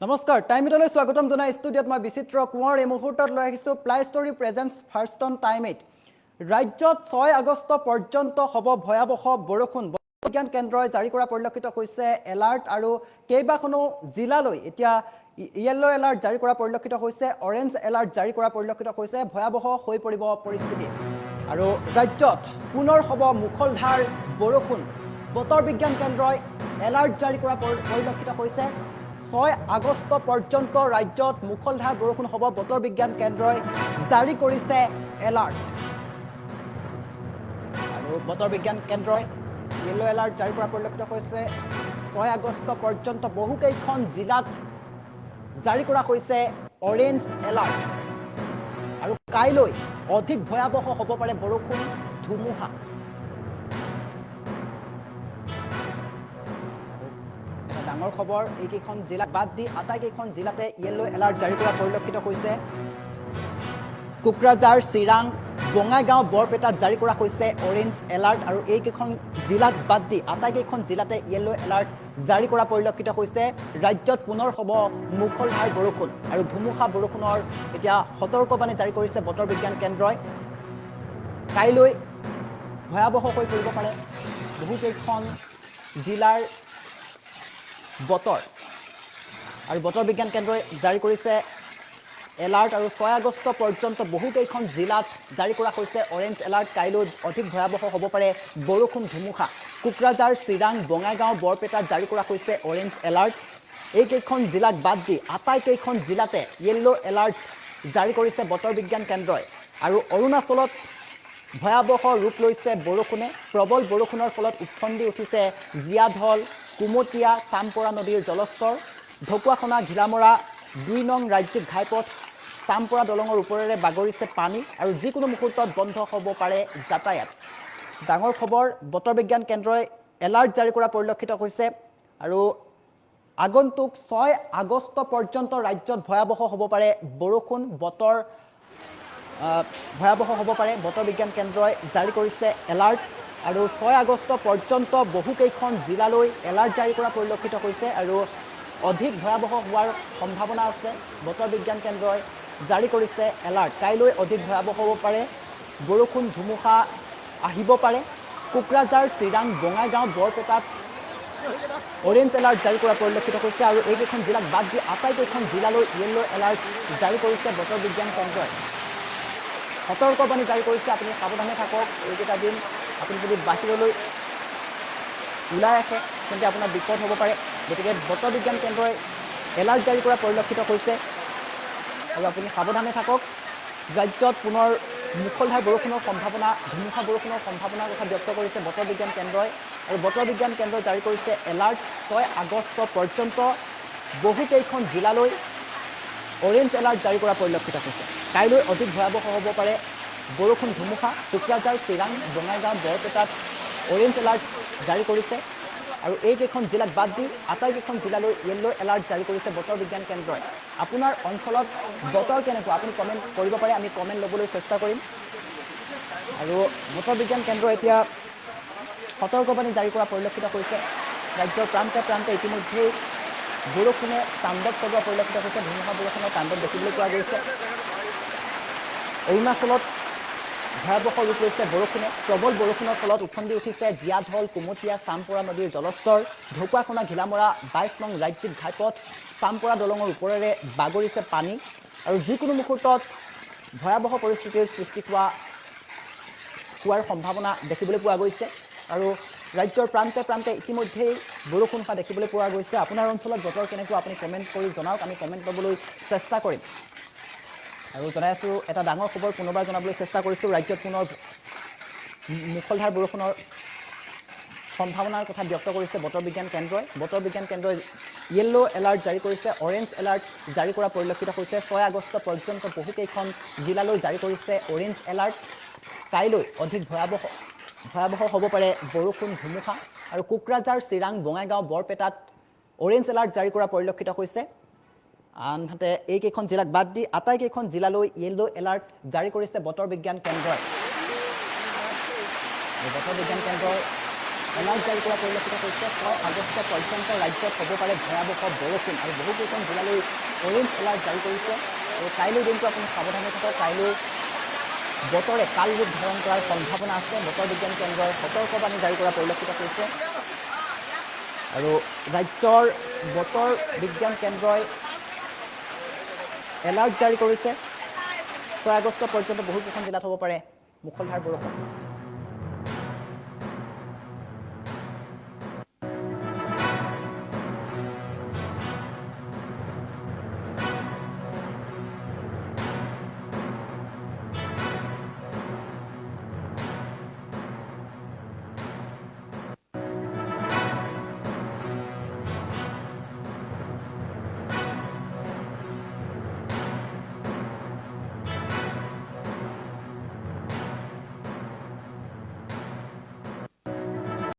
নমস্কাৰ টাইম ইটলৈ স্বাগতম জনাই ষ্টুডিঅ'ত মই বিচিত্ৰ কুঁৱৰ এই মুহূৰ্তত লৈ আহিছোঁ ply story presence first on time it ৰাজ্যত 6 আগষ্ট পৰ্যন্ত হ'ব ভয়াৱহ বৰষুণ বিজ্ঞান কেন্দ্ৰই জাৰি কৰা পৰিলক্ষিত হৈছে এলাৰ্ট আৰু কেইবাখনো জিলালৈ এতিয়া ইয়েলো এলাৰ্ট জাৰি কৰা পৰিলক্ষিত হৈছে অৰেঞ্জ এলাৰ্ট জাৰি কৰা পৰিলক্ষিত হৈছে ভয়াৱহ হৈ পৰিব পৰিস্থিতি আৰু ৰাজ্যত পুনৰ হ'ব মুখলধাৰ বৰষুণ বতৰ বিজ্ঞান কেন্দ্ৰই এলাৰ্ট জাৰি কৰা পৰিলক্ষিত হৈছে 6 আগষ্ট পৰ্যন্ত ৰাজ্যত মুখলধাৰ বৰষুণ হ'ব বতৰ বিজ্ঞান কেন্দ্ৰই জাৰি কৰিছে এলাৰ্ট আৰু বতৰ বিজ্ঞান কেন্দ্ৰই ইয়েলো এলাৰ্ট জাৰি কৰা পৰিলক্ষিত হৈছে 6 আগষ্ট পৰ্যন্ত বহুকেইখন জিলাত জাৰি কৰা হৈছে অৰেঞ্জ এলাৰ্ট আৰু কাইলৈ অধিক ভয়াৱহ হ'ব পাৰে বৰষুণ ধুমুহা ডাঙৰ খবৰ এইকেইখন জিলাক বাদ দি আটাইকেইখন জিলাতে ইয়েলো এলাৰ্ট জাৰি কৰা পৰিলক্ষিত হৈছে কোকৰাঝাৰ চিৰাং বঙাইগাঁও বৰপেটাত জাৰি কৰা হৈছে অৰেঞ্জ এলাৰ্ট আৰু এইকেইখন জিলাক বাদ দি আটাইকেইখন জিলাতে ইয়েলো এলাৰ্ট জাৰি কৰা পৰিলক্ষিত হৈছে ৰাজ্যত পুনৰ হ'ব মুখলধাৰ বৰষুণ আৰু ধুমুহা বৰষুণৰ এতিয়া সতৰ্কবাণী জাৰি কৰিছে বতৰ বিজ্ঞান কেন্দ্ৰই কাইলৈ ভয়াৱহ হৈ পৰিব পাৰে বহুকেইখন জিলাৰ বতৰ আৰু বতৰ বিজ্ঞান কেন্দ্ৰই জাৰি কৰিছে এলাৰ্ট আৰু 6 আগষ্ট পৰ্যন্ত বহুকেইখন জিলাত জাৰি কৰা হৈছে অৰেঞ্জ এলাৰ্ট কাইলৈ অধিক ভয়াৱহ হ'ব পাৰে বৰষুণ ধুমুহা কোকৰাঝাৰ চিৰাং বঙাইগাঁও বৰপেটাত জাৰি কৰা হৈছে অৰেঞ্জ এলাৰ্ট এইকেইখন জিলাক বাদ দি আটাইকেইখন জিলাতে ইয়েলো এলাৰ্ট জাৰি কৰিছে বতৰ বিজ্ঞান কেন্দ্ৰই আৰু অৰুণাচলত ভয়াৱহ ৰূপ লৈছে বৰষুণে প্ৰবল বৰষুণৰ ফলত উফন্দি উঠিছে জীয়াঢল কুমতীয়া চামপৰা নদীৰ জলস্তৰ ঢকুৱাখনা ঘিলামৰা 2 নং ৰাজ্যিক ঘাইপথ চামপৰা দলঙৰ ওপৰেৰে বাগৰিছে পানী আৰু যিকোনো মুহূৰ্তত বন্ধ হ'ব পাৰে যাতায়াত ডাঙৰ খবৰ বতৰ বিজ্ঞান কেন্দ্ৰই এলাৰ্ট জাৰি কৰা পৰিলক্ষিত হৈছে আৰু আগন্তুক 6 আগষ্ট পৰ্যন্ত ৰাজ্যত ভয়াৱহ হ'ব পাৰে বৰষুণ বতৰ ভয়াৱহ হ'ব পাৰে বতৰ বিজ্ঞান কেন্দ্ৰই জাৰি কৰিছে এলাৰ্ট আৰু 6 আগষ্ট পৰ্যন্ত বহুকেইখন জিলালৈ এলাৰ্ট জাৰি কৰা পৰিলক্ষিত হৈছে আৰু অধিক ভয়াৱহ হোৱাৰ সম্ভাৱনা আছে বতৰ বিজ্ঞান কেন্দ্ৰই জাৰি কৰিছে এলাৰ্ট কাইলৈ অধিক ভয়াৱহ হ'ব পাৰে বৰষুণ ধুমুহা আহিব পাৰে কোকৰাঝাৰ চিৰাং বঙাইগাঁও বৰপেটাত অৰেঞ্জ এলাৰ্ট জাৰি কৰা পৰিলক্ষিত হৈছে আৰু এইকেইখন জিলাক বাদ দি আটাইকেইখন জিলালৈ ইয়েলো এলাৰ্ট জাৰি কৰিছে বতৰ বিজ্ঞান কেন্দ্ৰই সতৰ্কবাণী জাৰি কৰিছে আপুনি সাৱধানে থাকক এইকেইটা দিন আপুনি যদি বাহিৰলৈ ওলাই আহে তেন্তে আপোনাৰ বিপদ হ'ব পাৰে গতিকে বতৰ বিজ্ঞান কেন্দ্ৰই এলাৰ্ট জাৰি কৰা পৰিলক্ষিত হৈছে আৰু আপুনি সাৱধানে থাকক ৰাজ্যত পুনৰ মুখলধাৰ বৰষুণৰ সম্ভাৱনা ধুমুহা বৰষুণৰ সম্ভাৱনাৰ কথা ব্যক্ত কৰিছে বতৰ বিজ্ঞান কেন্দ্ৰই আৰু বতৰ বিজ্ঞান কেন্দ্ৰই জাৰি কৰিছে এলাৰ্ট 6 আগষ্ট পৰ্যন্ত বহুকেইখন জিলালৈ অৰেঞ্জ এলাৰ্ট জাৰি কৰা পৰিলক্ষিত হৈছে কাইলৈ অধিক ভয়াৱহ হ'ব পাৰে বৰষুণ ধুমুহা কোকৰাঝাৰ চিৰাং বঙাইগাঁও বৰপেটাত অৰেঞ্জ এলাৰ্ট জাৰি কৰিছে আৰু এইকেইখন জিলাক বাদ দি আটাইকেইখন জিলালৈ ইয়েলো এলাৰ্ট জাৰি কৰিছে বতৰ বিজ্ঞান কেন্দ্ৰই আপোনাৰ অঞ্চলত বতৰ কেনেকুৱা আপুনি কমেণ্ট কৰিব পাৰে আমি কমেণ্ট ল'বলৈ চেষ্টা কৰিম আৰু বতৰ বিজ্ঞান কেন্দ্ৰই এতিয়া সতৰ্কবাণী জাৰি কৰা পৰিলক্ষিত হৈছে ৰাজ্যৰ প্ৰান্তে প্ৰান্তে ইতিমধ্যেই বৰষুণে তাণ্ডৱ চলোৱা পৰিলক্ষিত হৈছে ধুমুহা বৰষুণৰ তাণ্ডৱ দেখিবলৈ পোৱা গৈছে অৰুণাচলত ভয়াৱহ ৰূপ লৈছে বৰষুণে প্ৰবল বৰষুণৰ ফলত উফন্দি উঠিছে জীয়াঢল কুমতীয়া চামপৰা নদীৰ জলস্তৰ ঢকুৱাখনা ঘিলামৰা 22 নং ৰাজ্যিক ঘাইপথ চামপৰা দলঙৰ ওপৰেৰে বাগৰিছে পানী আৰু যিকোনো মুহূৰ্তত ভয়াৱহ পৰিস্থিতিৰ সৃষ্টি হোৱাৰ সম্ভাৱনা দেখিবলৈ পোৱা গৈছে আৰু ৰাজ্যৰ প্ৰান্তে প্ৰান্তে ইতিমধ্যেই বৰষুণ হোৱা দেখিবলৈ পোৱা গৈছে আপোনাৰ অঞ্চলত বতৰ কেনেকুৱা আপুনি কমেণ্ট কৰি জনাওক আমি কমেণ্ট ল'বলৈ চেষ্টা কৰিম আৰু জনাই আছোঁ এটা ডাঙৰ খবৰ পুনৰবাৰ জনাবলৈ চেষ্টা কৰিছোঁ ৰাজ্যত পুনৰ মুখলধাৰ বৰষুণৰ সম্ভাৱনাৰ কথা ব্যক্ত কৰিছে বতৰ বিজ্ঞান কেন্দ্ৰই ইয়েলো এলাৰ্ট জাৰি কৰিছে অৰেঞ্জ এলাৰ্ট জাৰি কৰা পৰিলক্ষিত হৈছে 6 আগষ্ট পৰ্যন্ত বহুকেইখন জিলালৈ জাৰি কৰিছে অৰেঞ্জ এলাৰ্ট কাইলৈ অধিক ভয়াৱহ হ'ব পাৰে বৰষুণ ধুমুহা আৰু কোকৰাঝাৰ চিৰাং বঙাইগাঁও বৰপেটাত অৰেঞ্জ এলাৰ্ট জাৰি কৰা পৰিলক্ষিত হৈছে আনহাতে এইকেইখন জিলাক বাদ দি আটাইকেইখন জিলালৈ ইয়েলো এলাৰ্ট জাৰি কৰিছে বতৰ বিজ্ঞান কেন্দ্ৰই এলাৰ্ট জাৰি কৰা পৰিলক্ষিত হৈছে 6 আগষ্ট পৰ্যন্ত ৰাজ্যত হ'ব পাৰে ভয়াৱহ বৰষুণ আৰু বহুকেইখন জিলালৈ অৰেঞ্জ এলাৰ্ট জাৰি কৰিছে আৰু কাইলৈ দিনটো আপুনি সাৱধানে থাকক কাইলৈ বতৰে কাল ৰূপ ধাৰণ কৰাৰ সম্ভাৱনা আছে বতৰ বিজ্ঞান কেন্দ্ৰই সতৰ্কবাণী জাৰি কৰা পৰিলক্ষিত হৈছে আৰু ৰাজ্যৰ বতৰ বিজ্ঞান কেন্দ্ৰই এলাৰ্ট জাৰি কৰিছে 6 আগষ্ট পৰ্যন্ত বহুকেইখন জিলাত হ'ব পাৰে মুখলধাৰ বৰষুণ